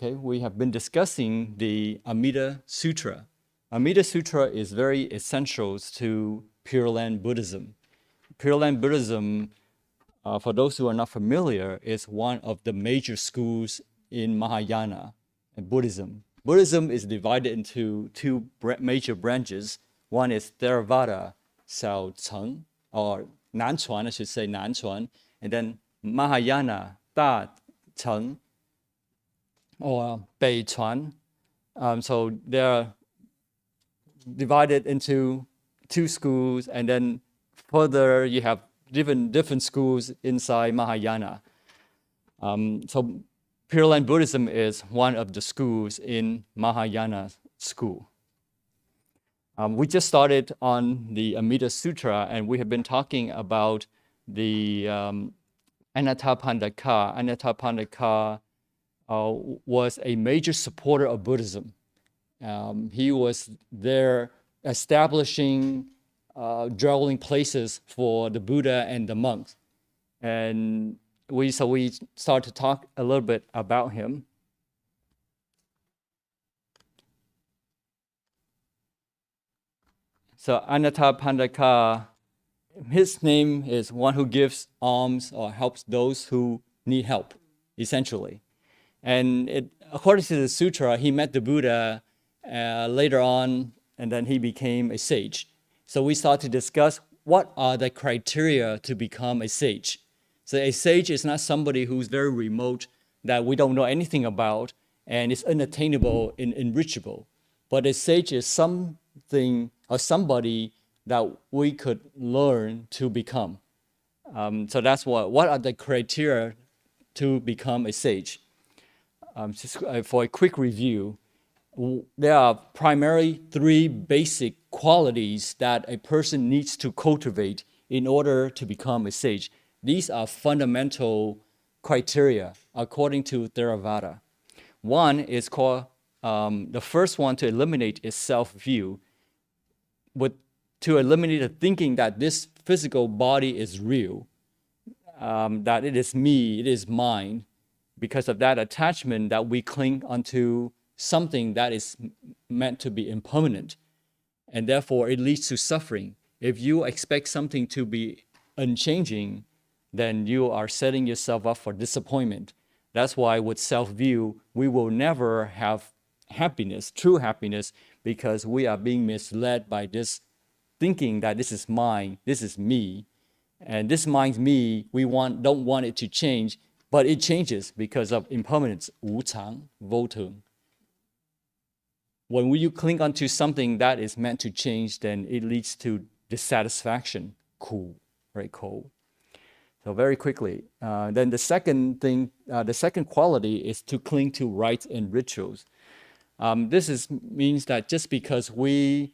Okay, we have been discussing the Amida Sutra. Amida Sutra is very essential to Pure Land Buddhism. Pure Land Buddhism, for those who are not familiar, is one of the major schools in Mahayana and Buddhism. Buddhism is divided into two major branches. One is Theravada, Xiao Cheng, or Nanchuan, I should say Nanchuan, and then Mahayana, Da Cheng, or Beichuan. So they're divided into two schools, and then further you have different schools inside Mahayana. So Pure Land Buddhism is one of the schools in Mahayana school. We just started on the Amida Sutra, and we have been talking about the Anathapindaka. Anathapindaka was a major supporter of Buddhism. He was there establishing dwelling places for the Buddha and the monks. And we start to talk a little bit about him. So Anathapindaka, his name is one who gives alms or helps those who need help, essentially. And according to the sutra, he met the Buddha later on, and then he became a sage. So we start to discuss what are the criteria to become a sage. So a sage is not somebody who's very remote, that we don't know anything about, and is unattainable and unreachable. But a sage is something or somebody that we could learn to become. So that's what are the criteria to become a sage. Just for a quick review, there are primarily three basic qualities that a person needs to cultivate in order to become a sage. These are fundamental criteria according to Theravada. One is called, the first one to eliminate is self-view. To eliminate the thinking that this physical body is real, that it is me, it is mine. Because of that attachment that we cling onto something that is meant to be impermanent. And therefore it leads to suffering. If you expect something to be unchanging, then you are setting yourself up for disappointment. That's why with self-view, we will never have happiness, true happiness, because we are being misled by this thinking that this is mine, this is me. And this mine's me, we don't want it to change, but it changes because of impermanence, 无常, votum. When you cling onto something that is meant to change, then it leads to dissatisfaction, 苦, right, 苦. So very quickly, then the second thing, the second quality is to cling to rites and rituals. This means that just because we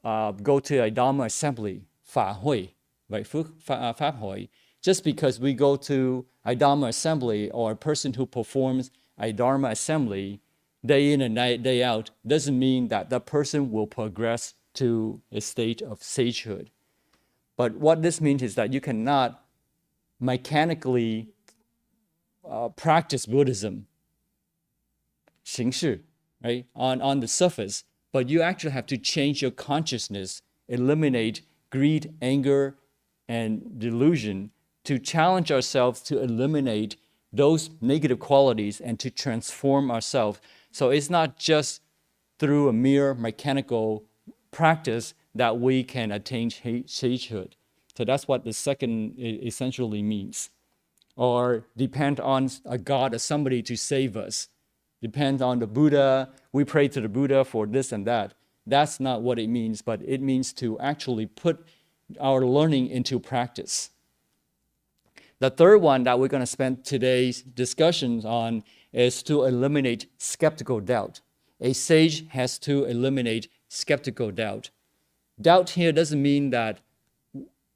go to a Dharma assembly, 法会, right, 法会, just because we go to a Dharma assembly or a person who performs a Dharma assembly day in and day out doesn't mean that that person will progress to a state of sagehood. But what this means is that you cannot mechanically practice Buddhism, 形式, right, on the surface, but you actually have to change your consciousness, eliminate greed, anger, and delusion, to challenge ourselves to eliminate those negative qualities and to transform ourselves. So it's not just through a mere mechanical practice that we can attain sagehood. So that's what the second essentially means. Or depend on a God or somebody to save us. Depend on the Buddha, we pray to the Buddha for this and that. That's not what it means, but it means to actually put our learning into practice. The third one that we're going to spend today's discussions on is to eliminate skeptical doubt. A sage has to eliminate skeptical doubt. Doubt here doesn't mean that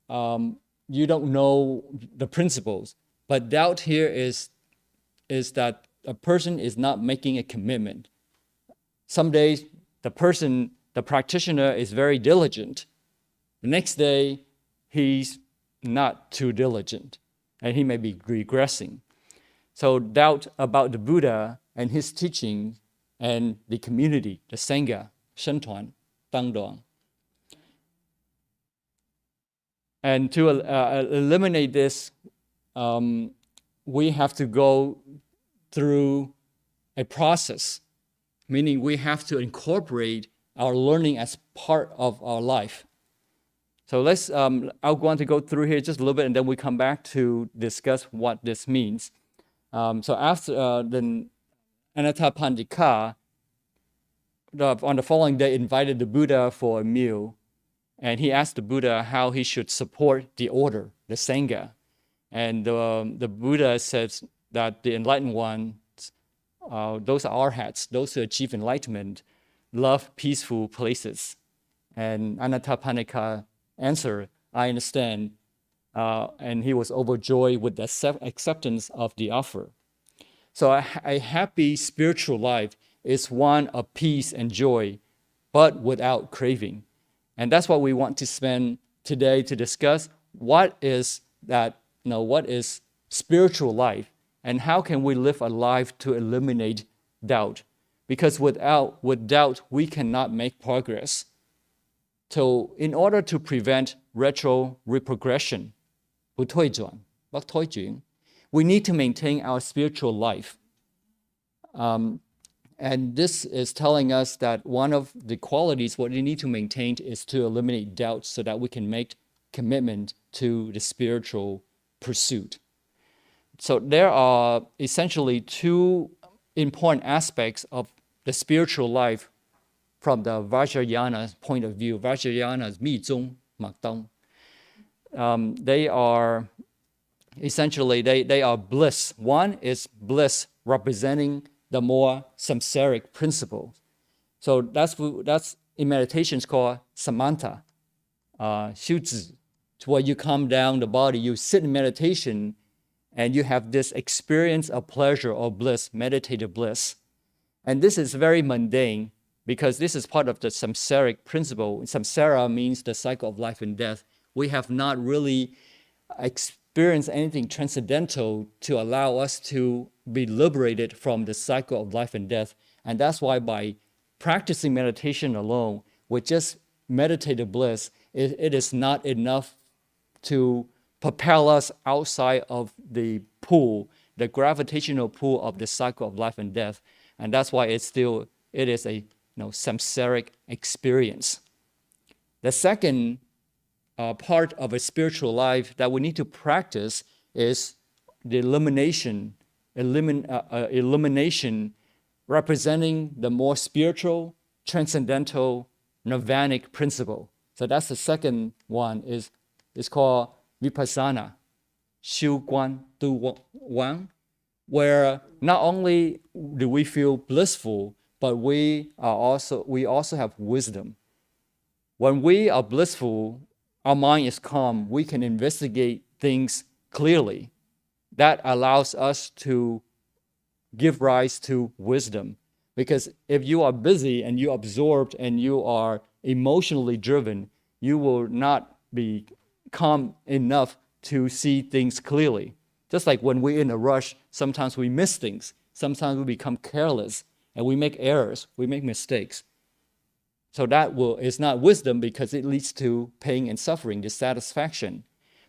you don't know the principles, but doubt here is that a person is not making a commitment. Some days the practitioner is very diligent. The next day, he's not too diligent, and he may be regressing. So doubt about the Buddha and his teaching and the community, the Sangha, 僧团, Dangduang. And to eliminate this, we have to go through a process, meaning we have to incorporate our learning as part of our life. So let's, I'll want to go through here just a little bit, and then we come back to discuss what this means. So after the Anathapindika, on the following day, invited the Buddha for a meal, and he asked the Buddha how he should support the order, the Sangha. And the Buddha says that the enlightened ones, those are arhats, those who achieve enlightenment, love peaceful places. And Anathapindika answered, I understand. And he was overjoyed with the acceptance of the offer. So a happy spiritual life is one of peace and joy, but without craving. And that's what we want to spend today to discuss. What is that, what is spiritual life, and how can we live a life to eliminate doubt? Because with doubt, we cannot make progress. So in order to prevent retrogression, 不退转, 不退轉, we need to maintain our spiritual life. And this is telling us that one of the qualities what we need to maintain is to eliminate doubt so that we can make commitment to the spiritual pursuit. So there are essentially two important aspects of the spiritual life from the Vajrayana point of view. Vajrayana is 密宗, Makdong. They are essentially, they are bliss. One is bliss representing the more samsaric principle. So that's in meditation it's called samantha, 修止, to where you calm down the body, you sit in meditation, and you have this experience of pleasure or bliss, meditative bliss. And this is very mundane because this is part of the samsaric principle. Samsara means the cycle of life and death. We have not really experienced anything transcendental to allow us to be liberated from the cycle of life and death. And that's why by practicing meditation alone, with just meditative bliss, it is not enough to propel us outside of the pool, the gravitational pull of the cycle of life and death. And that's why it is a samsaric experience. The second part of a spiritual life that we need to practice is the elimination representing the more spiritual, transcendental, nirvanic principle. So that's the second one, is called vipassana, 修观度观, where not only do we feel blissful, but we also have wisdom. When we are blissful, our mind is calm, we can investigate things clearly. That allows us to give rise to wisdom. Because if you are busy and you're absorbed and you are emotionally driven, you will not be calm enough to see things clearly. Just like when we're in a rush, sometimes we miss things. Sometimes we become careless and we make errors, we make mistakes. So that is not wisdom because it leads to pain and suffering, dissatisfaction.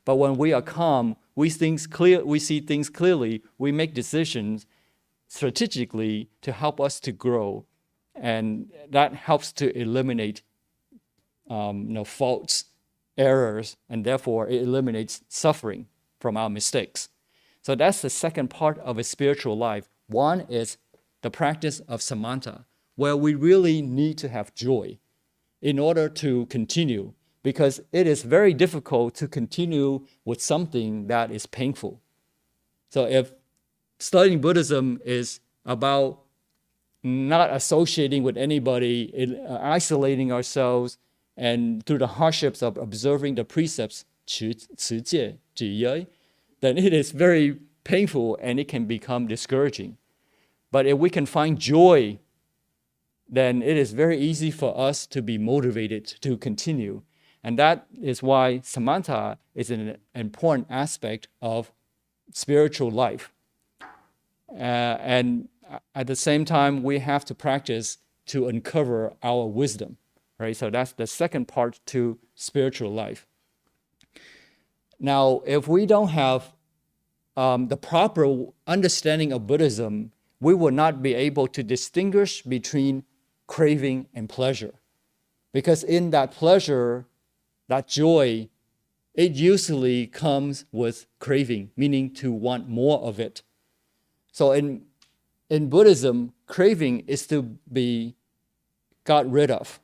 But when we are calm, we see things clearly, we make decisions strategically to help us to grow. And that helps to eliminate faults, errors, and therefore it eliminates suffering from our mistakes. So that's the second part of a spiritual life. One is the practice of samatha, where we really need to have joy in order to continue, because it is very difficult to continue with something that is painful. So if studying Buddhism is about not associating with anybody, isolating ourselves, and through the hardships of observing the precepts, 持戒, 止业, then it is very painful and it can become discouraging. But if we can find joy, then it is very easy for us to be motivated to continue. And that is why samatha is an important aspect of spiritual life. And at the same time, we have to practice to uncover our wisdom, right? So that's the second part to spiritual life. Now, if we don't have the proper understanding of Buddhism, we will not be able to distinguish between craving and pleasure. Because in that pleasure, that joy, it usually comes with craving, meaning to want more of it. So in Buddhism, craving is to be got rid of.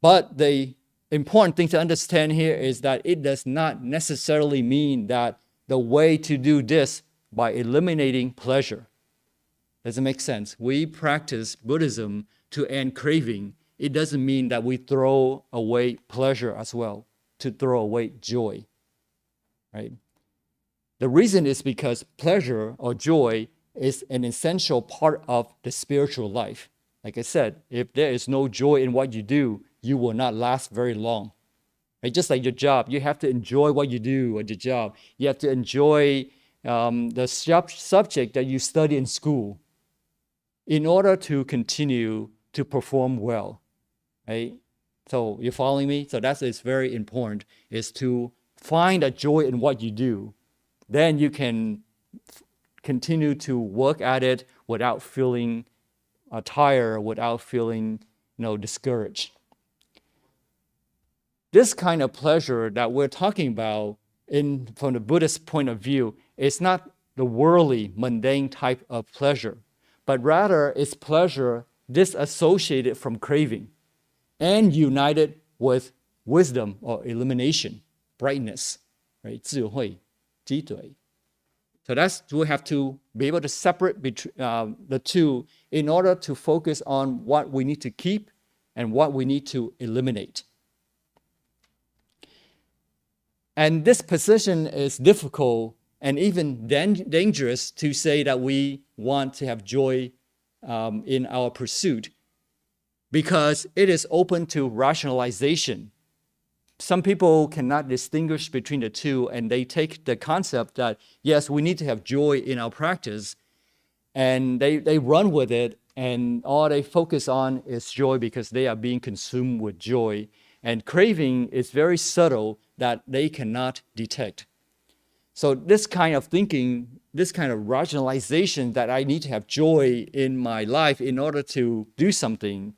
But the important thing to understand here is that it does not necessarily mean that the way to do this by eliminating pleasure. Does it make sense? We practice Buddhism to end craving. It doesn't mean that we throw away pleasure as well, to throw away joy, right? The reason is because pleasure or joy is an essential part of the spiritual life. Like I said, if there is no joy in what you do, you will not last very long. Right? Just like your job, you have to enjoy what you do at your job. You have to enjoy the subject that you study in school in order to continue to perform well. Right? So you're following me? So that is very important, is to find a joy in what you do. Then you can continue to work at it without feeling tired, without feeling discouraged. This kind of pleasure that we're talking about from the Buddhist point of view is not the worldly, mundane type of pleasure, but rather it's pleasure disassociated from craving and united with wisdom or illumination, brightness, right? 智慧, trí tuệ. So we have to be able to separate the two in order to focus on what we need to keep and what we need to eliminate. And this position is difficult and even dangerous to say that we want to have joy in our pursuit, because it is open to rationalization. Some people cannot distinguish between the two, and they take the concept that, yes, we need to have joy in our practice, and they run with it, and all they focus on is joy because they are being consumed with joy. And craving is very subtle that they cannot detect. So this kind of thinking, this kind of rationalization that I need to have joy in my life in order to do something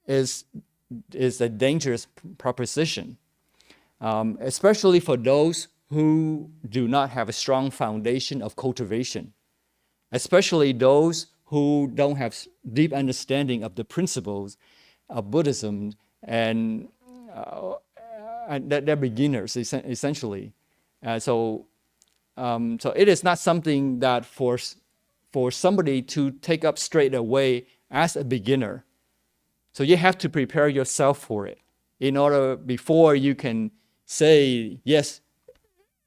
is a dangerous proposition, especially for those who do not have a strong foundation of cultivation, especially those who don't have deep understanding of the principles of Buddhism, and they're beginners essentially. So it is not something that for somebody to take up straight away as a beginner. So you have to prepare yourself for it before you can say, yes,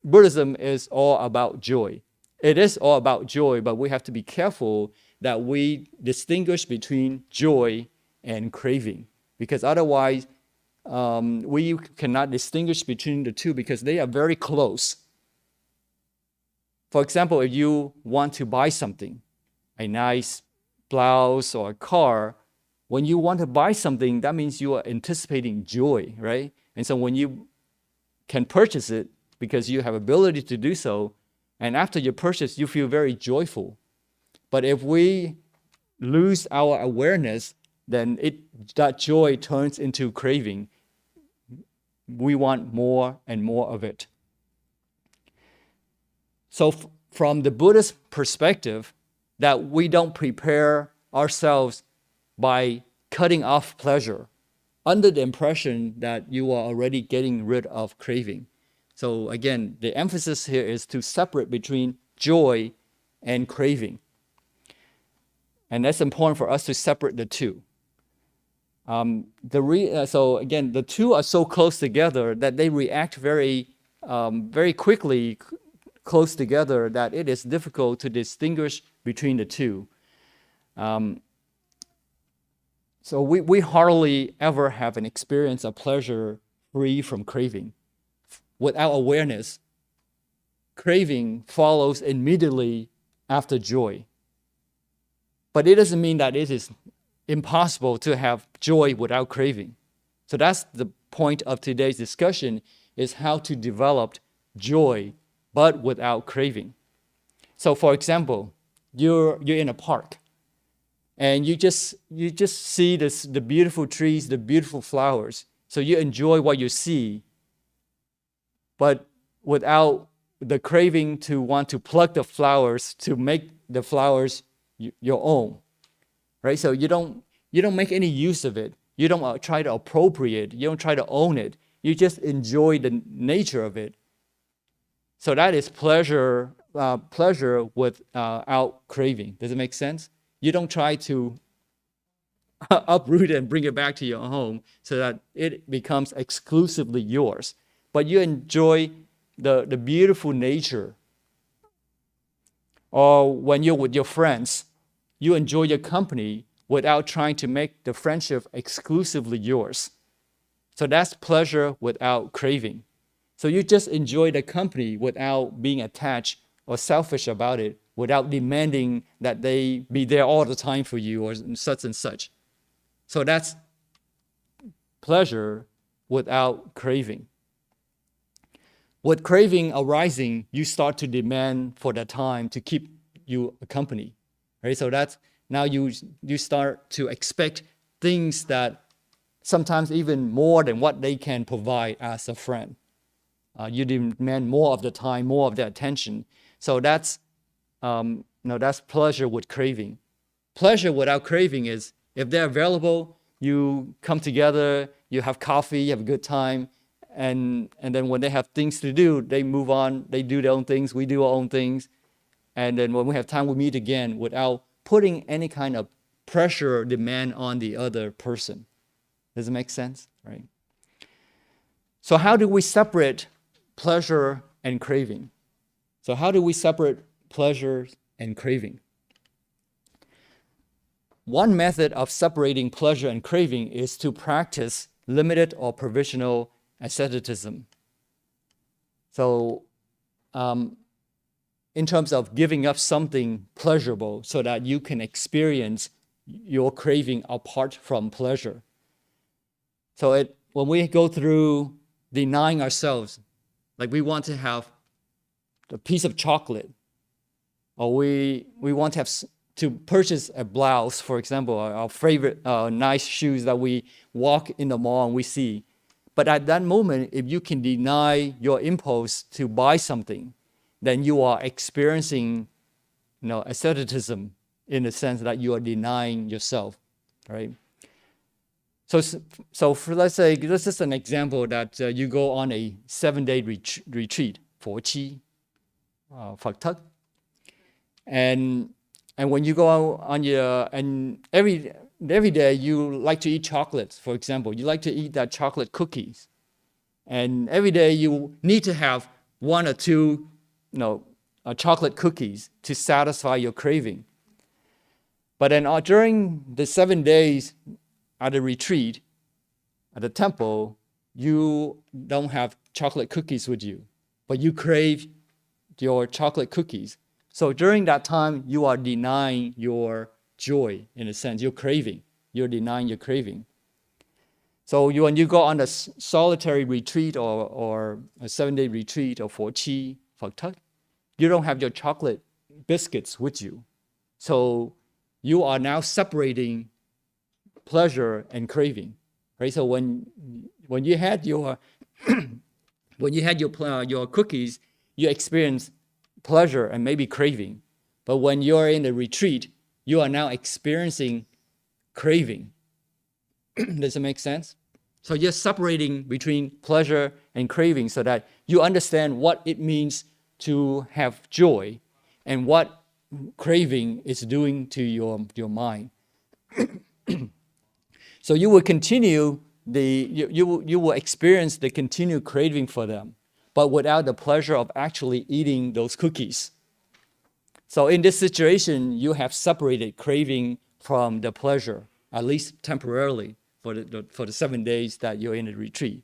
Buddhism is all about joy. It is all about joy, but we have to be careful that we distinguish between joy and craving, because otherwise we cannot distinguish between the two because they are very close. For example, if you want to buy something, a nice blouse or a car, when you want to buy something, that means you are anticipating joy, right? And so when you can purchase it because you have ability to do so, and after you purchase, you feel very joyful. But if we lose our awareness, then that joy turns into craving. We want more and more of it. So from the Buddhist perspective, that we don't prepare ourselves by cutting off pleasure under the impression that you are already getting rid of craving. So again, the emphasis here is to separate between joy and craving. And that's important for us to separate the two. So again, the two are so close together that they react very quickly, close together, that it is difficult to distinguish between the two. So we hardly ever have an experience of pleasure free from craving. Without awareness, craving follows immediately after joy. But it doesn't mean that it is impossible to have joy without craving. So that's the point of today's discussion, is how to develop joy but without craving. So for example, you're in a park and you just see the beautiful trees, the beautiful flowers. So you enjoy what you see, but without the craving to want to pluck the flowers to make the flowers your own, right? So you don't make any use of it. You don't try to appropriate. You don't try to own it. You just enjoy the nature of it. So that is pleasure without craving. Does it make sense? You don't try to uproot it and bring it back to your home so that it becomes exclusively yours. But you enjoy the beautiful nature. Or when you're with your friends, you enjoy your company without trying to make the friendship exclusively yours. So that's pleasure without craving. So you just enjoy the company without being attached or selfish about it, without demanding that they be there all the time for you or such and such. So that's pleasure without craving. With craving arising, you start to demand for that time to keep you company, right? So that's now you start to expect things that sometimes even more than what they can provide as a friend. You demand more of the time, more of the attention. So that's pleasure with craving. Pleasure without craving is if they're available, you come together, you have coffee, you have a good time, and then when they have things to do, they move on, they do their own things, we do our own things. And then when we have time, we meet again without putting any kind of pressure or demand on the other person. Does it make sense? Right? So how do we separate pleasure and craving? So how do we separate pleasure and craving? One method of separating pleasure and craving is to practice limited or provisional asceticism. So in terms of giving up something pleasurable so that you can experience your craving apart from pleasure. So when we go through denying ourselves, like we want to have a piece of chocolate, or we want to purchase a blouse, for example, our favorite nice shoes that we walk in the mall and we see. But at that moment, if you can deny your impulse to buy something, then you are experiencing, asceticism in the sense that you are denying yourself, right? So for, let's say, this is an example that you go on a 7-day retreat, 佛七, Phật thức, and when you go on and every day you like to eat chocolates, for example, you like to eat that chocolate cookies, and every day you need to have one or two, chocolate cookies to satisfy your craving. But then during the 7 days at the retreat, at the temple, you don't have chocolate cookies with you, but you crave your chocolate cookies. So during that time, you are denying your joy, in a sense, your craving. You're denying your craving. So when you go on a solitary retreat or a 7-day retreat or 佛七, Phật thức, you don't have your chocolate biscuits with you. So you are now separating pleasure and craving, right? So when you had your your cookies, you experience pleasure and maybe craving. But when you're in a retreat, you are now experiencing craving. Does it make sense? So you're separating between pleasure and craving so that you understand what it means to have joy and what craving is doing to your mind. So you will continue you will experience the continued craving for them, but without the pleasure of actually eating those cookies. So in this situation, you have separated craving from the pleasure, at least temporarily, for the 7 days that you're in a retreat.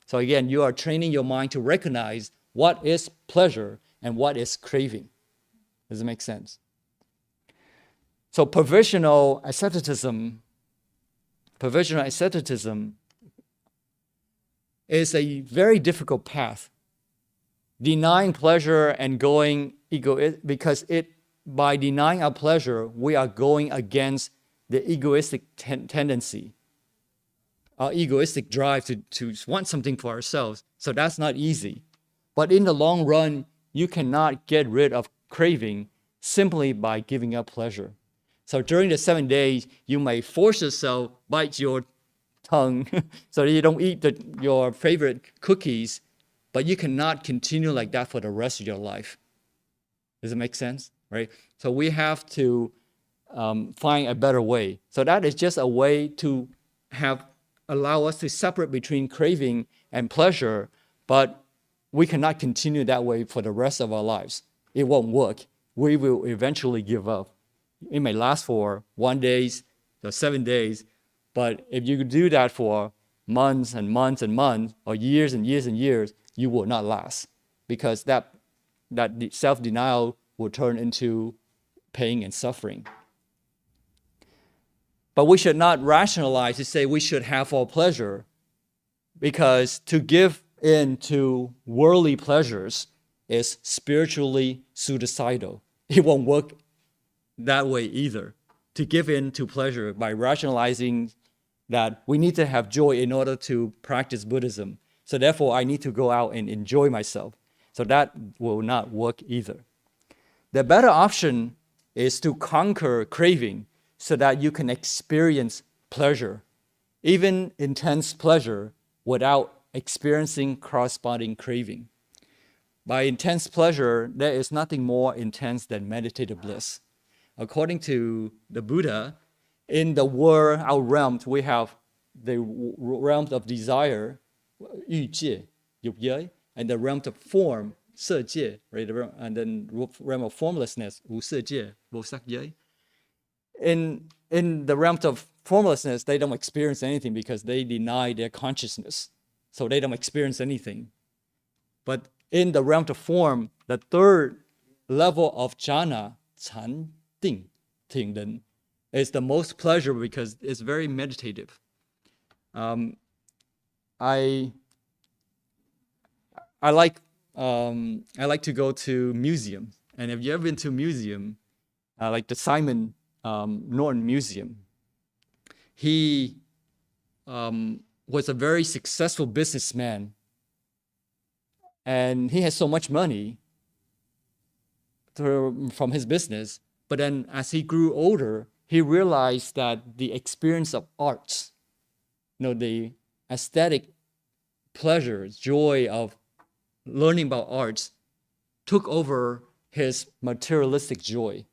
So again, you are training your mind to recognize what is pleasure and what is craving. Does it make sense? So provisional asceticism is a very difficult path. Denying pleasure and going because by denying our pleasure, we are going against the egoistic tendency, our egoistic drive to want something for ourselves. So that's not easy. But in the long run, you cannot get rid of craving simply by giving up pleasure. So during the 7 days, you may force yourself, bite your tongue so that you don't eat your favorite cookies, but you cannot continue like that for the rest of your life. Does it make sense? Right? So we have to find a better way. So that is just a way to allow us to separate between craving and pleasure, but we cannot continue that way for the rest of our lives. It won't work. We will eventually give up. It may last for 1 day or 7 days, but if you do that for months and months and months, or years and years and years, you will not last, because that self-denial will turn into pain and suffering. But we should not rationalize to say we should have all pleasure, because to give in to worldly pleasures is spiritually suicidal. It won't work that way either. To give in to pleasure by rationalizing that we need to have joy in order to practice Buddhism. So therefore, I need to go out and enjoy myself. So that will not work either. The better option is to conquer craving so that you can experience pleasure, even intense pleasure, without experiencing corresponding craving. By intense pleasure, there is nothing more intense than meditative bliss. According to the Buddha, in the world, our realms, we have the realms of desire, 欲界, 欲giới, and the realm of form, 色界, right? And then realm of formlessness, 无色界, 無色giới. In the realms of formlessness, they don't experience anything because they deny their consciousness. So they don't experience anything. But in the realm of form, the third level of jhana, 禅定, 定人, is the most pleasurable because it's very meditative. I like to go to museums, and if you ever been to a museum, like the Simon Norton Museum, he was a very successful businessman, and he had so much money from his business. But then as he grew older, he realized that the experience of arts, the aesthetic pleasure, joy of learning about arts, took over his materialistic joy.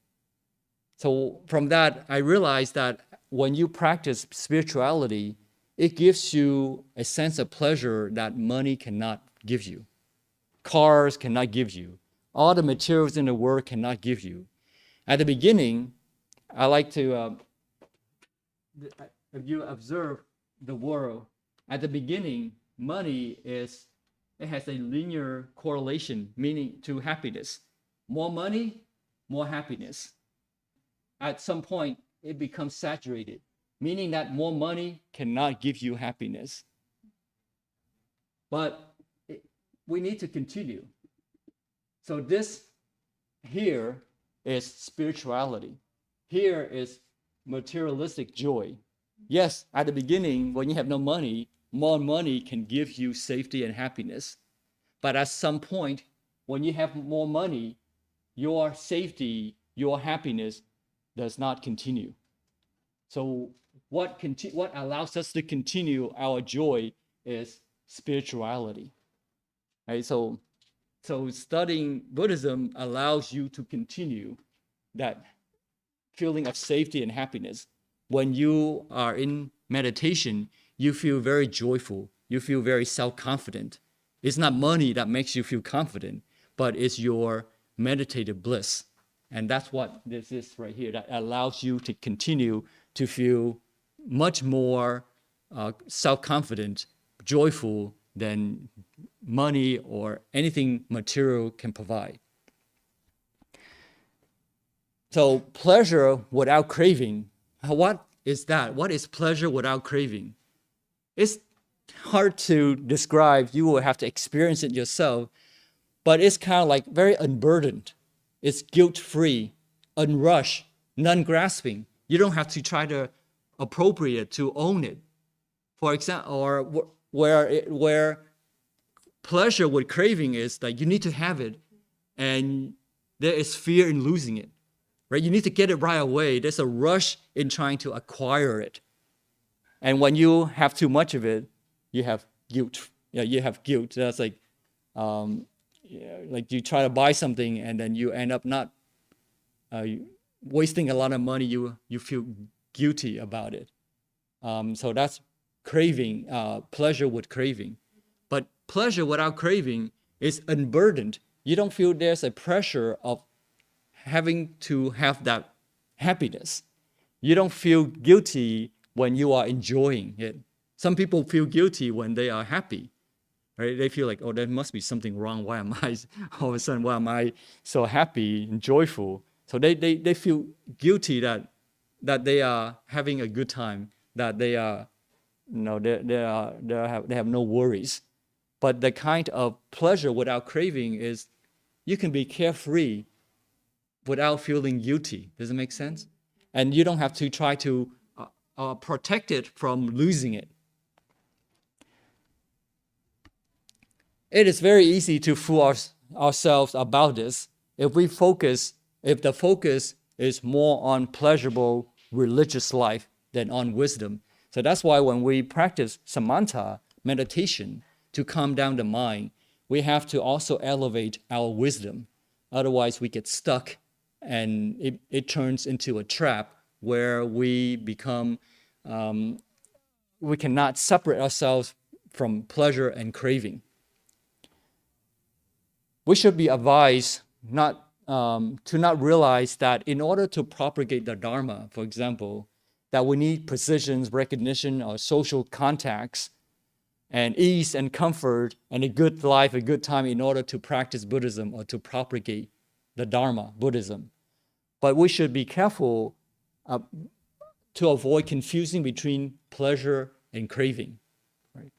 So from that, I realized that when you practice spirituality, it gives you a sense of pleasure that money cannot give you. Cars cannot give you. All the materials in the world cannot give you. At the beginning, I like to, if you observe the world, at the beginning, money it has a linear correlation, meaning to happiness. More money, more happiness. At some point, it becomes saturated, meaning that more money cannot give you happiness. But we need to continue. So this here is spirituality. Here is materialistic joy. Yes, at the beginning, when you have no money, more money can give you safety and happiness. But at some point, when you have more money, your safety, your happiness does not continue. So what allows us to continue our joy is spirituality. Right? So studying Buddhism allows you to continue that feeling of safety and happiness. When you are in meditation, you feel very joyful. You feel very self-confident. It's not money that makes you feel confident, but it's your meditative bliss. And that's what this is right here, that allows you to continue to feel much more self-confident, joyful than money or anything material can provide. So pleasure without craving, what is that? What is pleasure without craving? It's hard to describe. You will have to experience it yourself. But it's kind of like very unburdened. It's guilt-free, unrushed, non-grasping. You don't have to try to appropriate, to own it. For example, or where pleasure with craving is like you need to have it, and there is fear in losing it, right? You need to get it right away. There's a rush in trying to acquire it. And when you have too much of it, you have guilt. Yeah, you have guilt. That's like you try to buy something and then you end up not wasting a lot of money. You feel guilty about it. So that's craving, pleasure with craving. But pleasure without craving is unburdened. You don't feel there's a pressure of having to have that happiness. You don't feel guilty when you are enjoying it. Some people feel guilty when they are happy, right? They feel like, oh, there must be something wrong. Why am I, all of a sudden, why am I so happy and joyful? So they feel guilty that they are having a good time, that they are, they have no worries. But the kind of pleasure without craving is you can be carefree without feeling guilty. Does it make sense? And you don't have to try to protect it from losing it. It is very easy to fool ourselves about this if the focus is more on pleasurable religious life than on wisdom. So that's why when we practice samatha meditation to calm down the mind, we have to also elevate our wisdom. Otherwise, we get stuck and it turns into a trap where we become, we cannot separate ourselves from pleasure and craving. We should be advised to not realize that in order to propagate the Dharma, for example, that we need positions, recognition, or social contacts, and ease and comfort, and a good life, a good time in order to practice Buddhism or to propagate the Dharma, Buddhism. But we should be careful to avoid confusing between pleasure and craving. Right?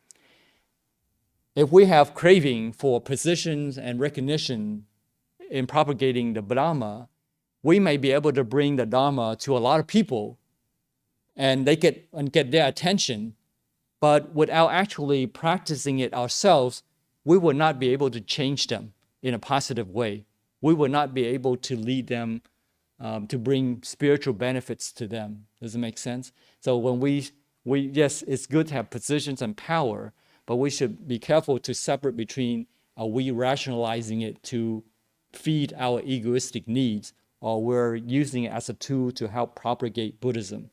If we have craving for positions and recognition in propagating the Dharma, we may be able to bring the Dharma to a lot of people and they get their attention, but without actually practicing it ourselves, we will not be able to change them in a positive way. We will not be able to lead them to bring spiritual benefits to them. Does it make sense? So when we yes, it's good to have positions and power, but we should be careful to separate between are we rationalizing it to feed our egoistic needs, or we're using it as a tool to help propagate Buddhism.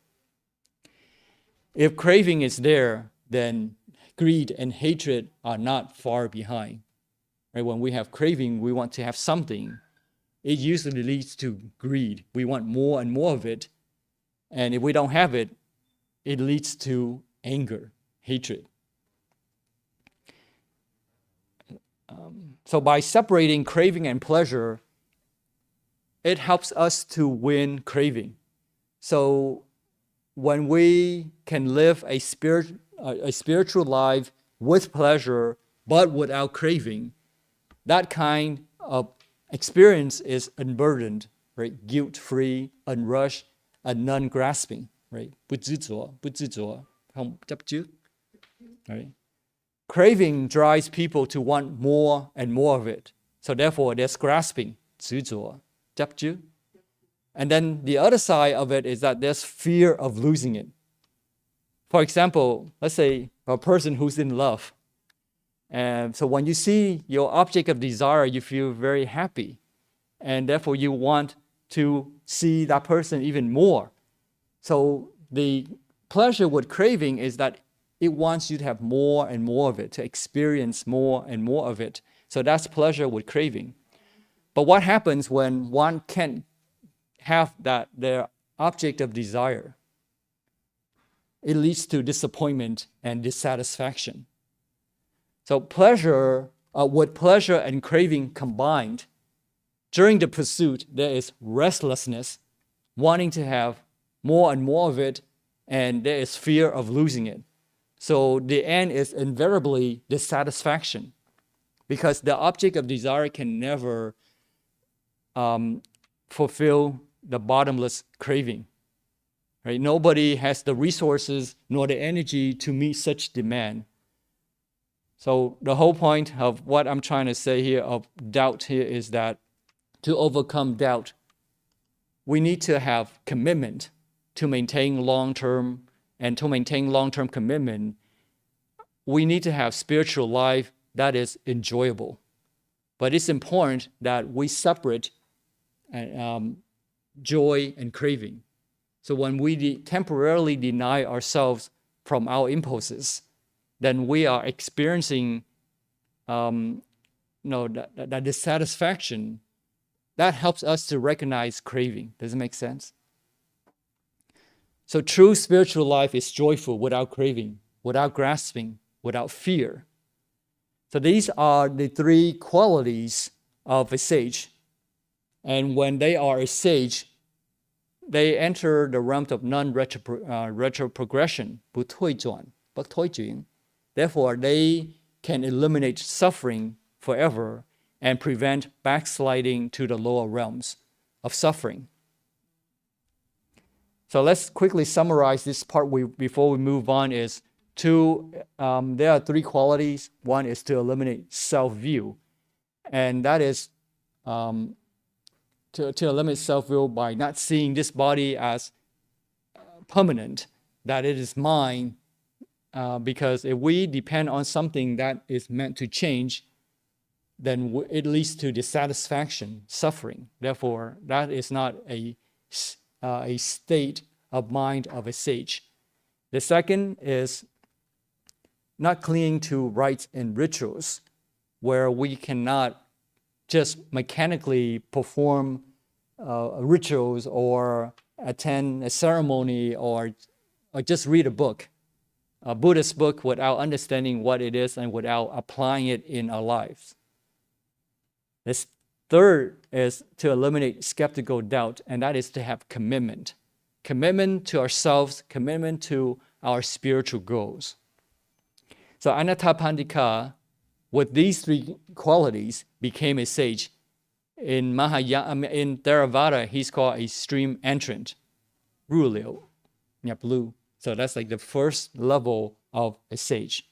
If craving is there, then greed and hatred are not far behind. Right? When we have craving, we want to have something. It usually leads to greed. We want more and more of it. And if we don't have it, it leads to anger, hatred. So by separating craving and pleasure, it helps us to win craving. So when we can live a spiritual life with pleasure but without craving, that kind of experience is unburdened, right? Guilt-free, unrushed, and non-grasping, right? 不执着, right? Craving drives people to want more and more of it. So therefore, there's grasping, 执着, 執着. And then the other side of it is that there's fear of losing it. For example, let's say a person who's in love. And so when you see your object of desire, you feel very happy. And therefore, you want to see that person even more. So the pleasure with craving is that it wants you to have more and more of it, to experience more and more of it. So that's pleasure with craving. But what happens when one can't have their object of desire? It leads to disappointment and dissatisfaction. So pleasure, with pleasure and craving combined, during the pursuit, there is restlessness wanting to have more and more of it, and there is fear of losing it. So the end is invariably dissatisfaction, because the object of desire can never fulfill the bottomless craving. Right? Nobody has the resources nor the energy to meet such demand. So the whole point of what I'm trying to say here of doubt here is that to overcome doubt, we need to have commitment to maintain long-term, and to maintain long-term commitment, we need to have spiritual life that is enjoyable. But it's important that we separate joy and craving. So when we temporarily deny ourselves from our impulses, then we are experiencing that dissatisfaction. That helps us to recognize craving. Does it make sense? So true spiritual life is joyful without craving, without grasping, without fear. So these are the three qualities of a sage. And when they are a sage, they enter the realm of non-retrogression, 不退转, 不退转. Therefore, they can eliminate suffering forever and prevent backsliding to the lower realms of suffering. So let's quickly summarize this part before we move on. There are three qualities. One is to eliminate self-view, and that is to eliminate self-view by not seeing this body as permanent, that it is mine, because if we depend on something that is meant to change, then it leads to dissatisfaction, suffering. Therefore, that is not a state of mind of a sage. The second is not clinging to rites and rituals, where we cannot just mechanically perform rituals or attend a ceremony or just read a book, a Buddhist book, without understanding what it is and without applying it in our lives. This third is to eliminate skeptical doubt, and that is to have commitment. Commitment to ourselves, commitment to our spiritual goals. So Anathapindika, with these three qualities, became a sage. In Theravada, he's called a stream entrant, Rulio, Nyaplu. So that's like the first level of a sage.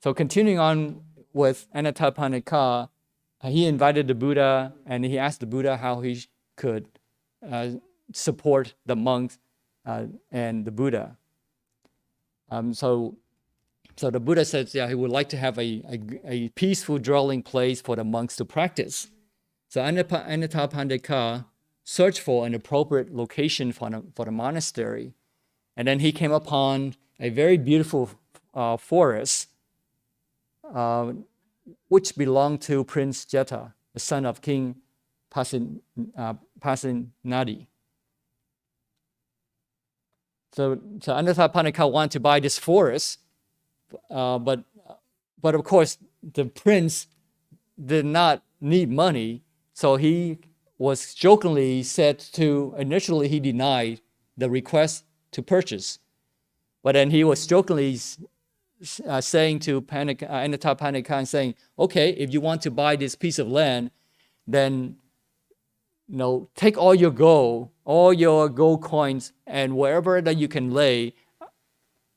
So continuing on with Anathapindika, he invited the Buddha, and he asked the Buddha how he could support the monks and the Buddha. So the Buddha said, he would like to have a peaceful dwelling place for the monks to practice. So Anathapindika searched for an appropriate location for the monastery. And then he came upon a very beautiful forest, which belonged to Prince Jeta, the son of King Pasenadi. So Anathapindika wanted to buy this forest, but of course the prince did not need money, so he was jokingly said to, initially he denied the request to purchase, but then he was jokingly saying to Anathapindika, saying, okay, if you want to buy this piece of land, then take all your gold coins, and wherever that you can lay,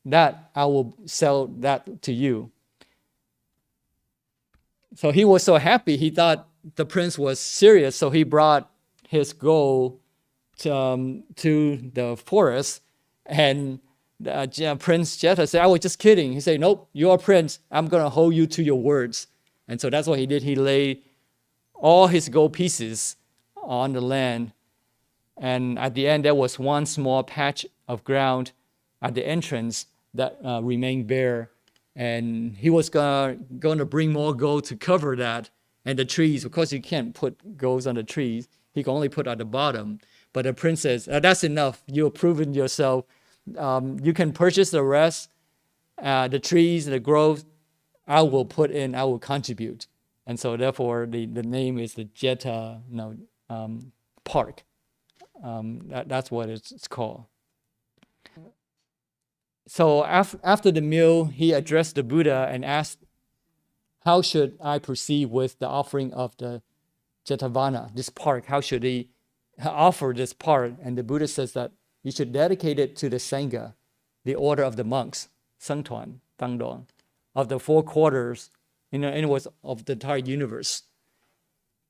that I will sell that to you. So he was so happy, he thought the prince was serious, so he brought his gold to the forest, and Prince Jeta said, I was just kidding. He said, nope, you're a prince, I'm going to hold you to your words. And so that's what he did. He laid all his gold pieces on the land, and at the end there was one small patch of ground at the entrance that remained bare, and he was going to bring more gold to cover that, and the trees. Of course, you can't put gold on the trees, he can only put at the bottom. But the prince says, that's enough, you've proven yourself, you can purchase the rest, the trees, the growth, I will contribute. And so therefore the name is the Jeta Park. That's what it's called. So after the meal, he addressed the Buddha and asked, how should I proceed with the offering of the Jetavana, this part? How should he offer this part? And the Buddha says that you should dedicate it to the Sangha, the order of the monks, Sangtuan, Tangdong, of the 4 quarters, in other words, of the entire universe.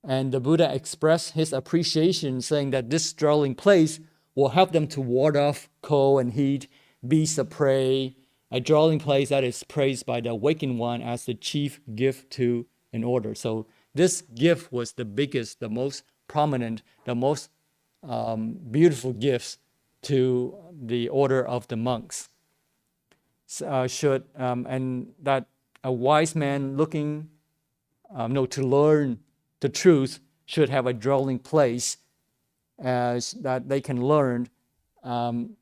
And the Buddha expressed his appreciation, saying that this dwelling place will help them to ward off cold and heat, beasts of prey, a dwelling place that is praised by the awakened one as the chief gift to an order. So this gift was the biggest, the most prominent, the most beautiful gifts to the order of the monks. And that a wise man looking to learn the truth should have a dwelling place as that they can learn, and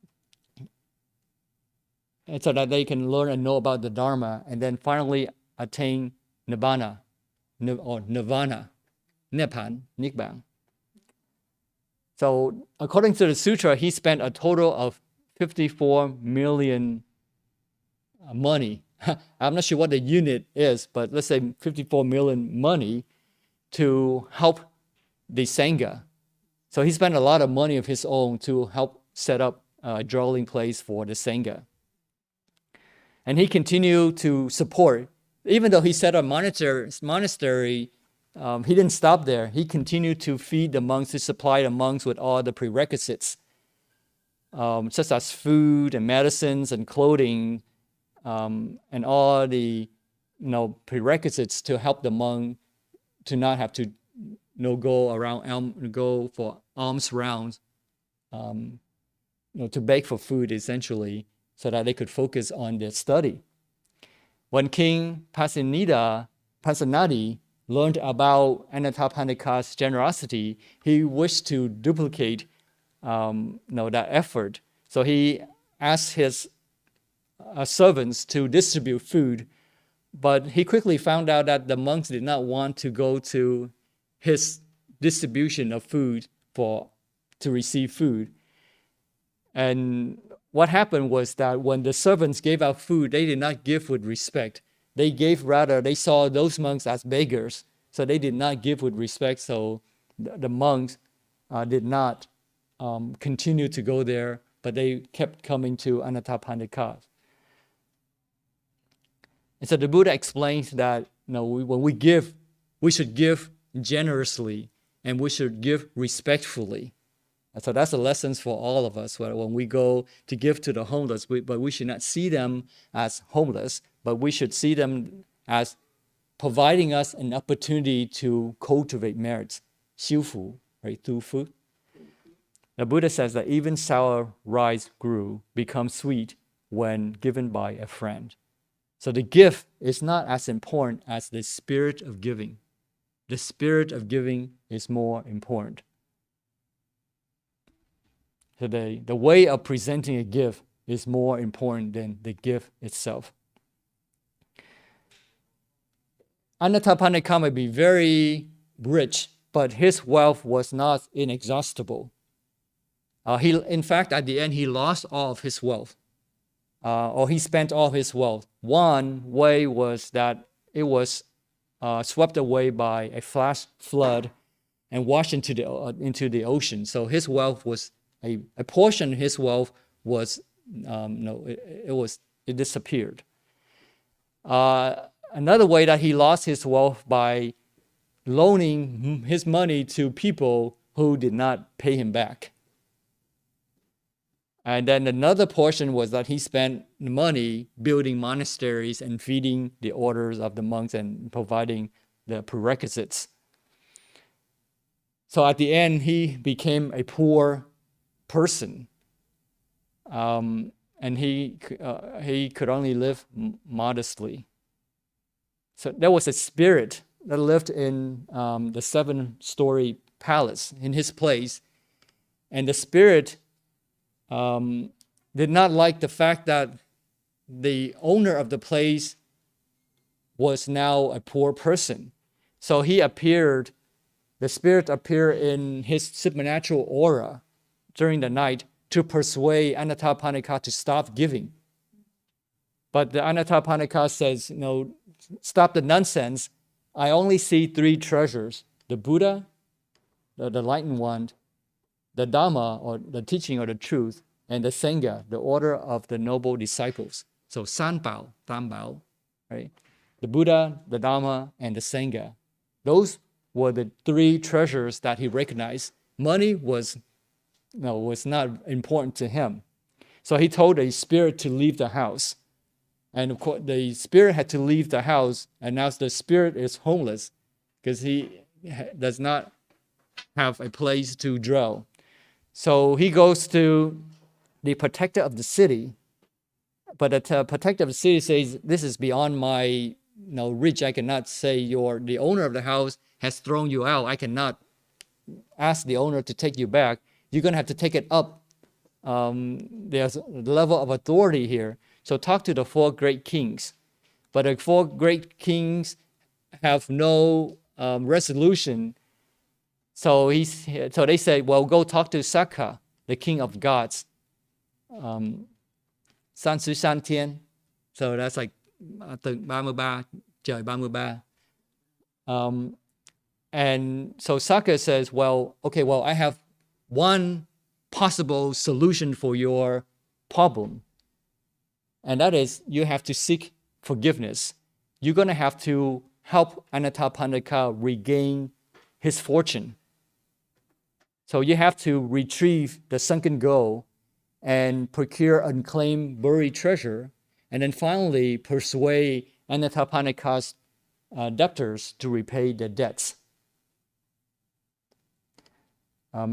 so that they can learn and know about the Dharma, and then finally attain Nibbana, or Nirvana, Nibbana. So according to the sutra, he spent a total of 54 million money. I'm not sure what the unit is, but let's say 54 million money to help the Sangha. So he spent a lot of money of his own to help set up a dwelling place for the Sangha. And he continued to support, even though he set up a monastery, he didn't stop there. He continued to feed the monks, to supply the monks with all the prerequisites, such as food and medicines and clothing, and all the prerequisites to help the monk to not have to go for alms rounds, to beg for food essentially, so that they could focus on their study. When King Pasenadi learned about Anathapindika's generosity, he wished to duplicate that effort. So he asked his servants to distribute food, but he quickly found out that the monks did not want to go to his distribution of food to receive food. And what happened was that when the servants gave out food, they did not give with respect. They saw those monks as beggars, so they did not give with respect. So the monks did not continue to go there, but they kept coming to Anathapindika. And so the Buddha explains that when we give, we should give generously and we should give respectfully. And so that's a lesson for all of us. When we go to give to the homeless, but we should not see them as homeless, but we should see them as providing us an opportunity to cultivate merits, 修福, right, through food. The Buddha says that even sour rice gruel becomes sweet when given by a friend. So the gift is not as important as the spirit of giving. The spirit of giving is more important. So the way of presenting a gift is more important than the gift itself. Anathapindika may be very rich, but his wealth was not inexhaustible. In fact, at the end, he lost all of his wealth, or he spent all of his wealth. One way was that it was swept away by a flash flood and washed into the ocean. So his wealth was a portion of his wealth was it disappeared. Another way that he lost his wealth by loaning his money to people who did not pay him back. And then another portion was that he spent money building monasteries and feeding the orders of the monks and providing the prerequisites. So at the end, he became a poor person, and he could only live modestly. So there was a spirit that lived in the 7-story palace in his place, and the spirit did not like the fact that the owner of the place was now a poor person. So the spirit appeared in his supernatural aura, during the night to persuade Anattapannika to stop giving. But the Anattapannika says, no, stop the nonsense. I only see three treasures: the Buddha, the enlightened one, the Dhamma, or the teaching or the truth, and the Sangha, the order of the noble disciples. So San Bao, Tam Bao, right? The Buddha, the Dhamma, and the Sangha. Those were the three treasures that he recognized. Money was not important to him. So he told the spirit to leave the house. And of course, the spirit had to leave the house, and now the spirit is homeless because he does not have a place to dwell. So he goes to the protector of the city, but the protector of the city says, this is beyond my reach. I cannot say the owner of the house has thrown you out. I cannot ask the owner to take you back. You're going to have to take it up. There's a level of authority here. So talk to the four great kings. But the four great kings have no resolution. So they say, well, go talk to Sakka, the king of gods. San Su San Tien. So that's like từ 33, trời 33. And so Sakka says, well, I have one possible solution for your problem. And that is, you have to seek forgiveness. You're going to have to help Anattapannika regain his fortune. So you have to retrieve the sunken gold and procure unclaimed buried treasure, and then finally persuade Anattapannika's debtors to repay their debts.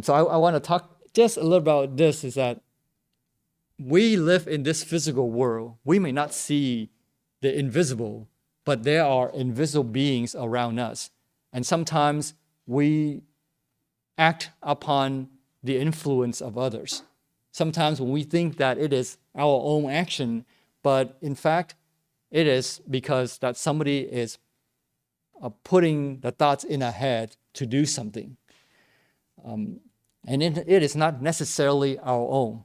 So I want to talk just a little about this, is that we live in this physical world. We may not see the invisible, but there are invisible beings around us. And sometimes we act upon the influence of others. Sometimes when we think that it is our own action, but in fact, it is because that somebody is putting the thoughts in our head to do something. And it is not necessarily our own.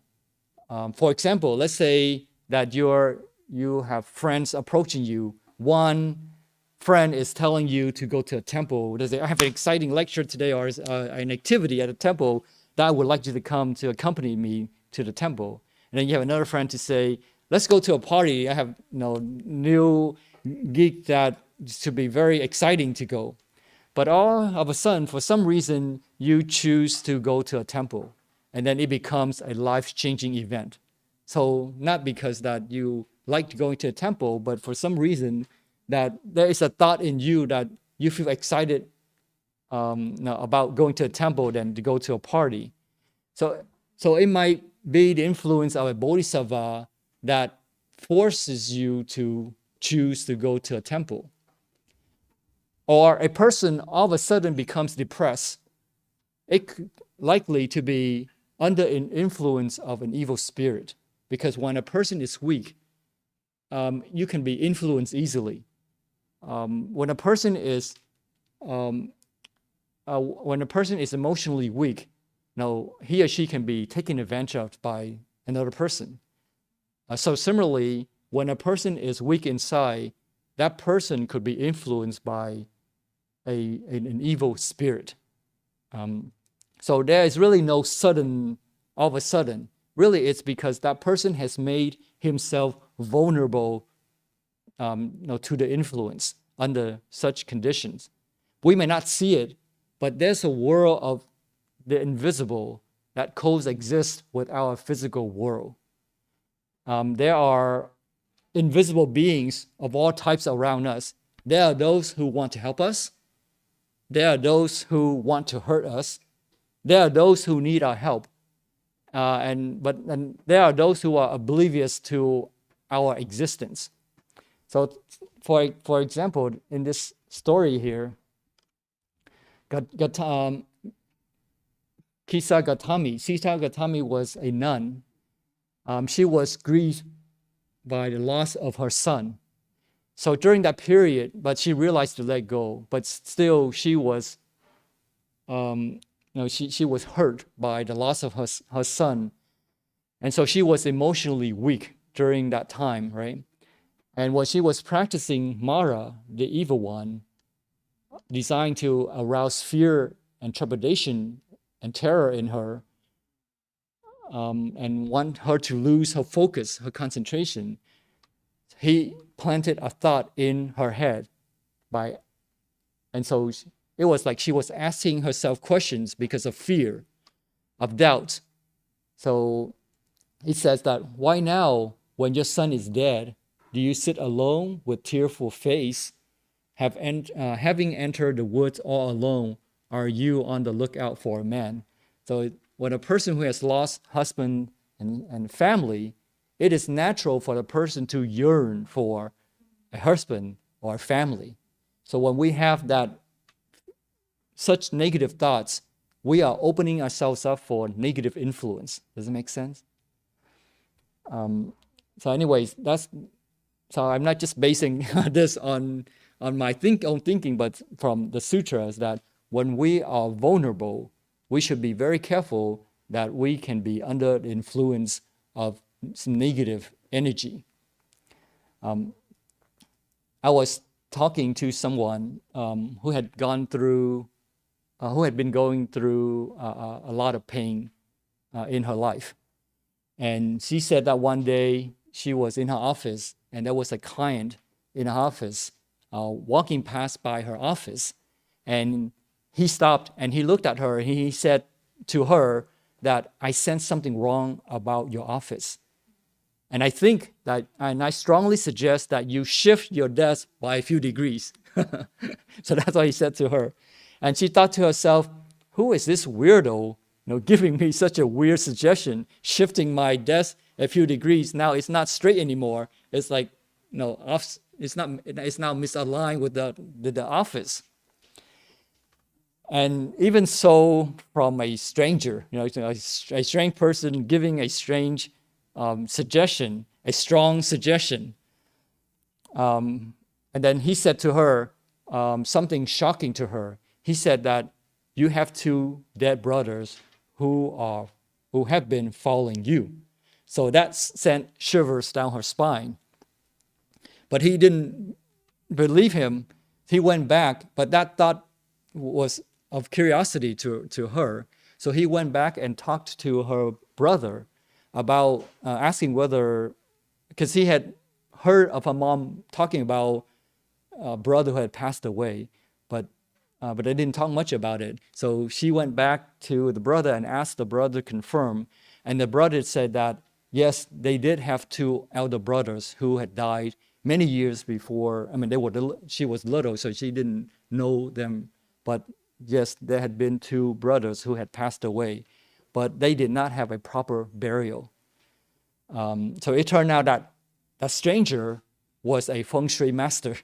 For example, let's say that you have friends approaching you. One friend is telling you to go to a temple. They say, I have an exciting lecture today, or an activity at a temple that I would like you to come to accompany me to the temple. And then you have another friend to say, let's go to a party. I have new gig that should be very exciting to go. But all of a sudden, for some reason, you choose to go to a temple. And then it becomes a life-changing event. So not because that you like going to a temple, but for some reason that there is a thought in you that you feel excited about going to a temple than to go to a party. So it might be the influence of a bodhisattva that forces you to choose to go to a temple. Or a person all of a sudden becomes depressed. It likely to be under an influence of an evil spirit. Because when a person is weak, you can be influenced easily. When a person is emotionally weak, he or she can be taken advantage of by another person. So similarly, when a person is weak inside, that person could be influenced by an evil spirit. So there is really no sudden, all of a sudden. Really, it's because that person has made himself vulnerable to the influence under such conditions. We may not see it, but there's a world of the invisible that coexists with our physical world. There are invisible beings of all types around us. There are those who want to help us. There are those who want to hurt us. There are those who need our help. And there are those who are oblivious to our existence. So, for example, in this story here, Kisa Gautami was a nun. She was grieved by the loss of her son. So during that period, but she realized to let go, but still she was she was hurt by the loss of her son. And so she was emotionally weak during that time, right? And when she was practicing Mara, the evil one, designed to arouse fear and trepidation and terror in her, and want her to lose her focus, her concentration, he planted a thought in her head and so it was like she was asking herself questions because of fear, of doubt. So it says that, why now, when your son is dead, do you sit alone with tearful face? Having entered the woods all alone, are you on the lookout for a man? So when a person who has lost husband and family, it is natural for the person to yearn for a husband or a family. So when we have such negative thoughts, we are opening ourselves up for negative influence. Does it make sense? So anyways, so I'm not just basing this on my own thinking, but from the sutras, that when we are vulnerable, we should be very careful that we can be under the influence of some negative energy. I was talking to someone who had been going through a lot of pain in her life. And she said that one day she was in her office and there was a client in her office walking past by her office. And he stopped and he looked at her and he said to her that, I sense something wrong about your office. And I think that, and I strongly suggest that you shift your desk by a few degrees. So that's what he said to her. And she thought to herself, who is this weirdo, giving me such a weird suggestion, shifting my desk a few degrees? Now it's not straight anymore. It's like, it's now misaligned with the office. And even so, from a stranger, a strange person giving a strange suggestion, a strong suggestion. And then he said to her something shocking to her. He said that you have two dead brothers who have been following you. So that sent shivers down her spine. But he didn't believe him. He went back, but that thought was of curiosity to her. So he went back and talked to her brother about asking whether, because he had heard of her mom talking about a brother who had passed away, but they didn't talk much about it. So she went back to the brother and asked the brother to confirm. And the brother said that, yes, they did have two elder brothers who had died many years before. She was little, so she didn't know them. But yes, there had been two brothers who had passed away, but they did not have a proper burial. So it turned out that that stranger was a feng shui master.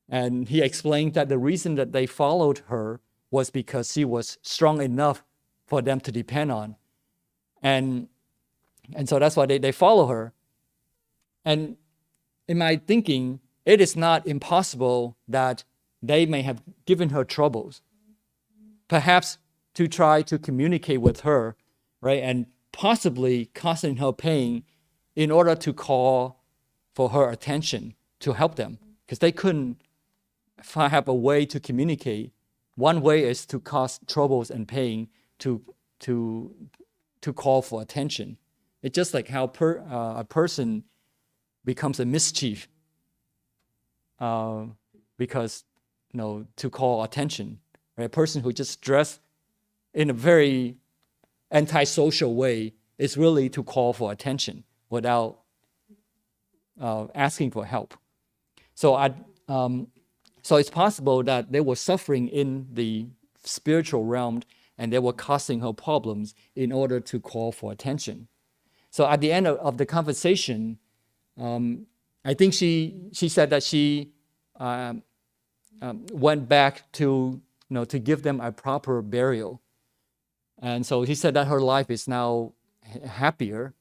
And he explained that the reason that they followed her was because she was strong enough for them to depend on. And so that's why they follow her. And in my thinking, it is not impossible that they may have given her troubles, perhaps to try to communicate with her, right? And possibly causing her pain in order to call for her attention to help them, because they couldn't have a way to communicate. One way is to cause troubles and pain to call for attention. It's just like how a person becomes a mischief because to call attention. Right? A person who just dressed in a very antisocial way is really to call for attention without asking for help. So it's possible that they were suffering in the spiritual realm and they were causing her problems in order to call for attention. So at the end of the conversation, I think she said that she went back to give them a proper burial. And so he said that her life is now happier.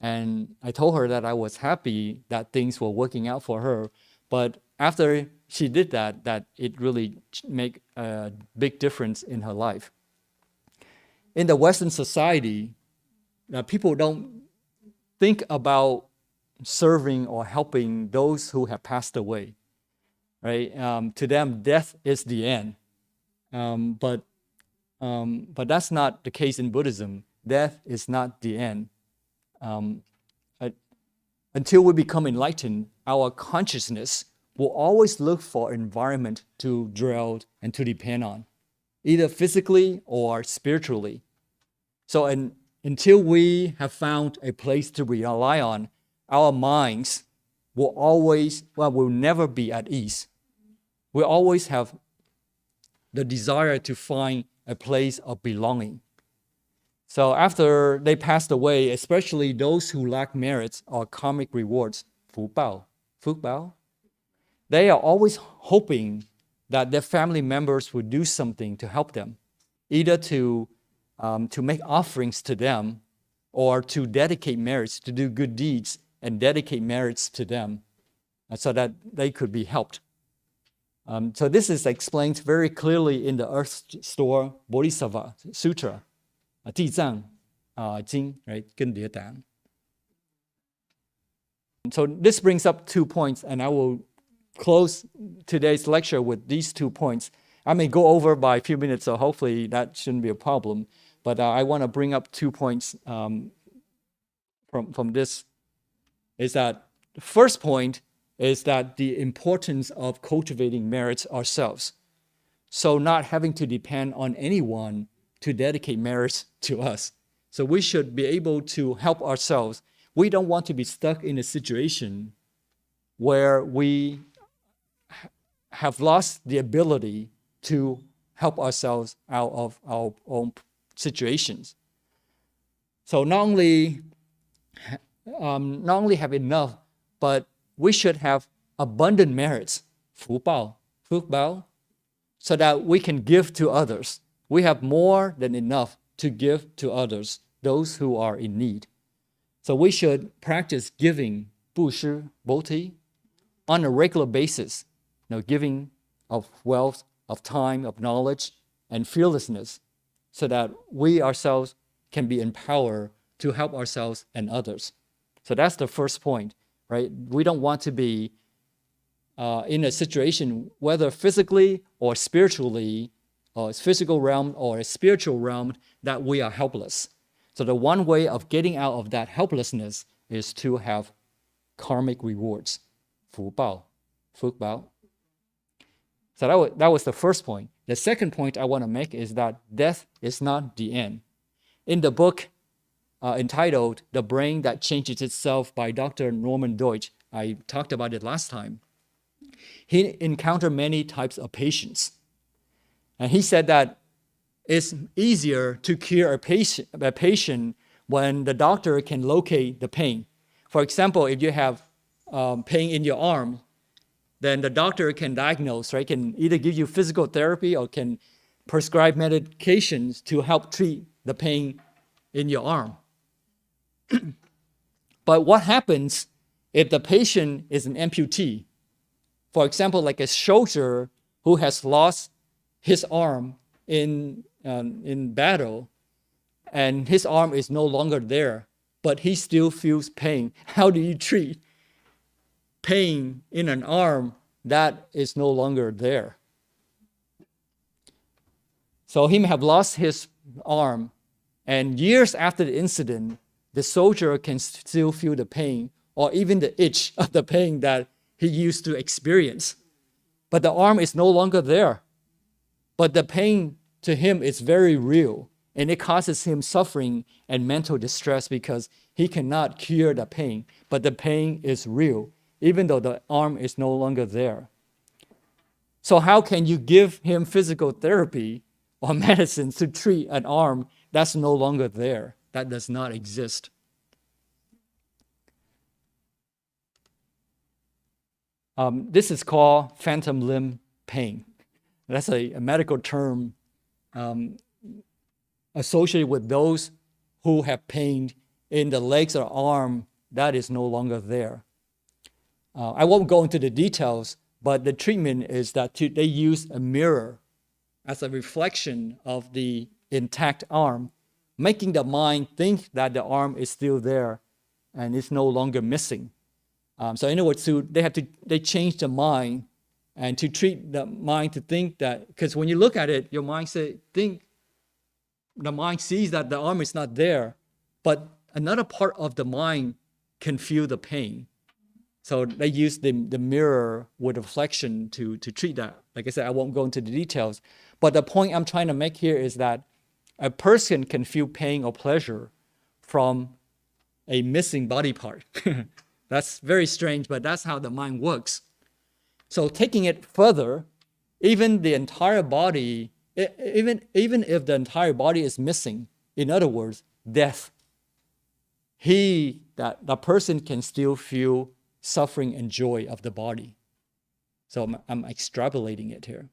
And I told her that I was happy that things were working out for her. But after she did that it really made a big difference in her life. in the Western society, people don't think about serving or helping those who have passed away, right? To them, death is the end. But that's not the case in Buddhism. Death is not the end. Until we become enlightened, our consciousness will always look for environment to dwell and to depend on, either physically or spiritually. So until we have found a place to rely on, our minds will never be at ease. We always have the desire to find a place of belonging. So after they passed away, especially those who lack merits or karmic rewards, 福报, they are always hoping that their family members would do something to help them, either to make offerings to them or to dedicate merits, to do good deeds and dedicate merits to them so that they could be helped. So this is explained very clearly in the Earth Store Bodhisattva Sutra, 地藏经, right? 跟碟档. So this brings up 2 points, and I will close today's lecture with these 2 points. I may go over by a few minutes, so hopefully that shouldn't be a problem. But I want to bring up 2 points from this. Is that the first point is that the importance of cultivating merits ourselves. So not having to depend on anyone to dedicate merits to us. So we should be able to help ourselves. We don't want to be stuck in a situation where we have lost the ability to help ourselves out of our own situations. So not only have enough, but we should have abundant merits, 福报, so that we can give to others. We have more than enough to give to others, those who are in need. So we should practice giving, 布施, bodhi, on a regular basis, giving of wealth, of time, of knowledge, and fearlessness, so that we ourselves can be empowered to help ourselves and others. So that's the first point, right? We don't want to be in a situation, whether physically or spiritually, or physical realm or a spiritual realm, that we are helpless. So the one way of getting out of that helplessness is to have karmic rewards, 福报. So that was the first point. The second point I want to make is that death is not the end. In the book entitled The Brain That Changes Itself by Dr. Norman Deutsch, I talked about it last time, he encountered many types of patients. And he said that it's easier to cure a patient when the doctor can locate the pain. For example, if you have pain in your arm, then the doctor can diagnose, right? Can either give you physical therapy or can prescribe medications to help treat the pain in your arm. But what happens if the patient is an amputee? For example, like a soldier who has lost his arm in battle, and his arm is no longer there, but he still feels pain. How do you treat pain in an arm that is no longer there? So he may have lost his arm, and years after the incident, the soldier can still feel the pain or even the itch of the pain that he used to experience. But the arm is no longer there. But the pain to him is very real, and it causes him suffering and mental distress because he cannot cure the pain. But the pain is real, even though the arm is no longer there. So how can you give him physical therapy or medicine to treat an arm that's no longer there, that does not exist? This is called phantom limb pain. That's a medical term associated with those who have pain in the legs or arm that is no longer there. I won't go into the details, but the treatment is that they use a mirror as a reflection of the intact arm, making the mind think that the arm is still there and it's no longer missing. So in other words, they change the mind and to treat the mind to think that, because when you look at it, your mind the mind sees that the arm is not there, but another part of the mind can feel the pain. So they use the mirror with reflection to treat that. Like I said, I won't go into the details. But the point I'm trying to make here is that a person can feel pain or pleasure from a missing body part. That's very strange, but that's how the mind works. So taking it further, even the entire body, even if the entire body is missing, in other words, death, that person can still feel suffering and joy of the body. So I'm extrapolating it here.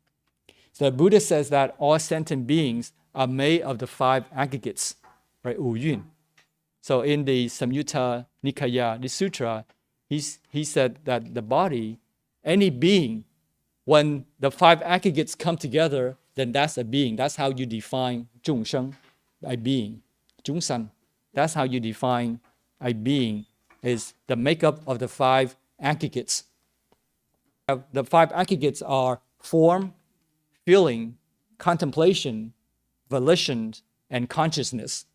So the Buddha says that all sentient beings are made of the 5 aggregates, right? 五蕴. So in the Samyutta Nikaya, the sutra, he said that the body, any being, when the 5 aggregates come together, then that's a being. That's how you define 众生, a being. 众生. That's how you define a being, is the makeup of the 5 aggregates. The 5 aggregates are form, feeling, contemplation, volition, and consciousness.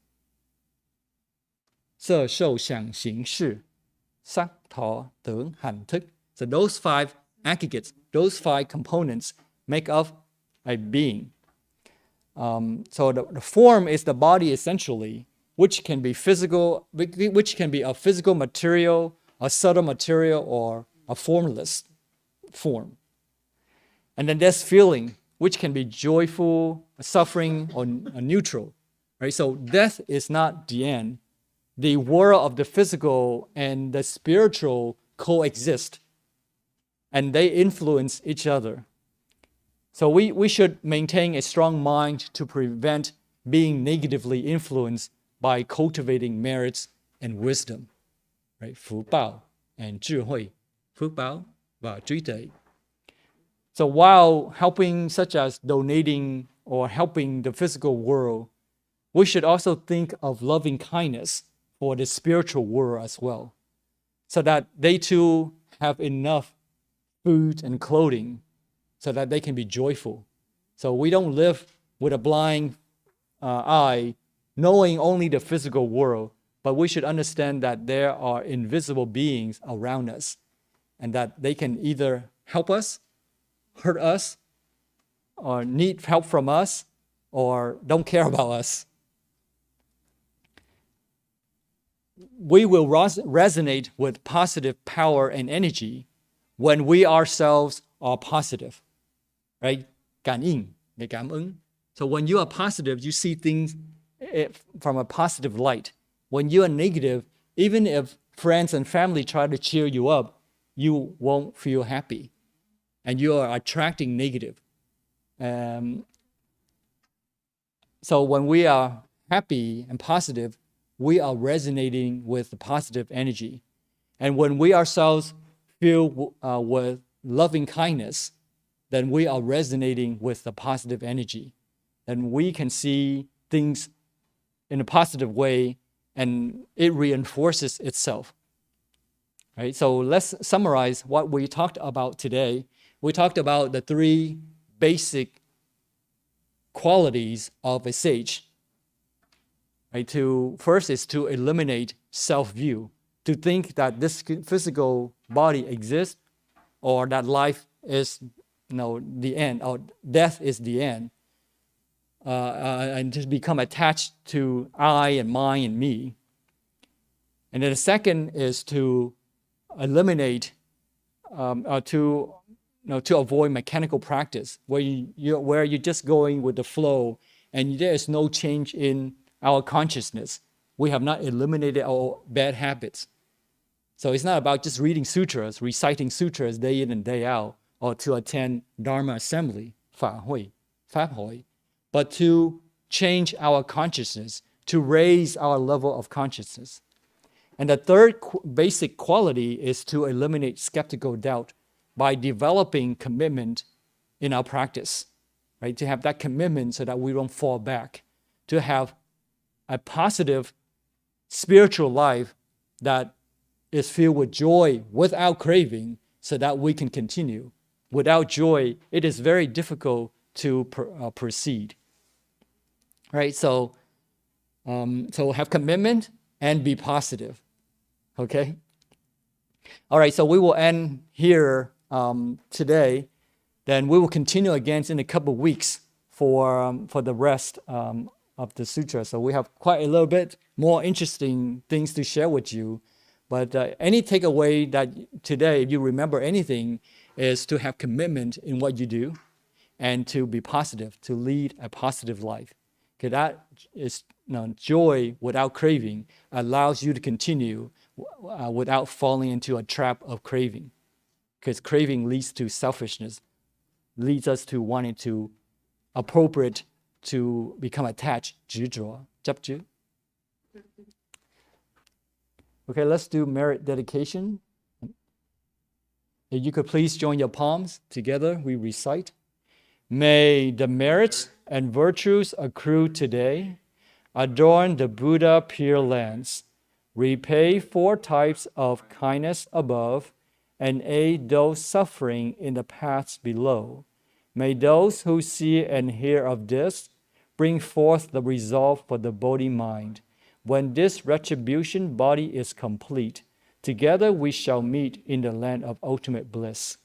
色受想行识 sắc thọ tưởng hành thức. So those 5 aggregates, those 5 components make up a being. So the form is the body essentially, which can be physical, which can be a physical material, a subtle material, or a formless form. And then there's feeling, which can be joyful, suffering, or neutral. Right? So death is not the end. The world of the physical and the spiritual coexist, and they influence each other. So we should maintain a strong mind to prevent being negatively influenced by cultivating merits and wisdom, right? 福报 and 智慧, 福报 và trí tuệ. So while helping, such as donating or helping the physical world, we should also think of loving kindness for the spiritual world as well, so that they too have enough food and clothing so that they can be joyful. So we don't live with a blind eye, knowing only the physical world, but we should understand that there are invisible beings around us and that they can either help us, hurt us, or need help from us, or don't care about us. We will resonate with positive power and energy when we ourselves are positive, right? 感应, cảm ứng. So when you are positive, you see things from a positive light. When you are negative, even if friends and family try to cheer you up, you won't feel happy, and you are attracting negative. So when we are happy and positive, we are resonating with the positive energy. And when we ourselves feel with loving kindness, then we are resonating with the positive energy. And we can see things in a positive way, and it reinforces itself. Right? So let's summarize what we talked about today. We talked about the 3 basic qualities of a sage. Right? First is to eliminate self-view, to think that this physical body exists, or that life is the end, or death is the end, and to become attached to I and mine and me. And then the second is to eliminate, to avoid mechanical practice, where you're just going with the flow, and there is no change in our consciousness. We have not eliminated our bad habits. So it's not about just reading sutras, reciting sutras day in and day out, or to attend Dharma assembly, 法会, 法会, but to change our consciousness, to raise our level of consciousness. And the third basic quality is to eliminate skeptical doubt by developing commitment in our practice, right? To have that commitment so that we don't fall back, to have a positive spiritual life that is filled with joy without craving so that we can continue. Without joy, it is very difficult to proceed. Right? So have commitment and be positive. Okay? All right, so we will end here today. Then we will continue again in a couple of weeks for the rest of the sutra. So we have quite a little bit more interesting things to share with you. But any takeaway that today, if you remember anything, is to have commitment in what you do and to be positive, to lead a positive life. Because that is joy without craving allows you to continue without falling into a trap of craving. Because craving leads to selfishness, leads us to wanting to appropriate to become attached. 执着, 執着. Okay, let's do merit dedication. If you could please join your palms together, we recite. May the merits and virtues accrue today adorn the Buddha Pure Lands, repay 4 types of kindness above, and aid those suffering in the paths below. May those who see and hear of this bring forth the resolve for the Bodhi mind. When this retribution body is complete, together we shall meet in the land of ultimate bliss.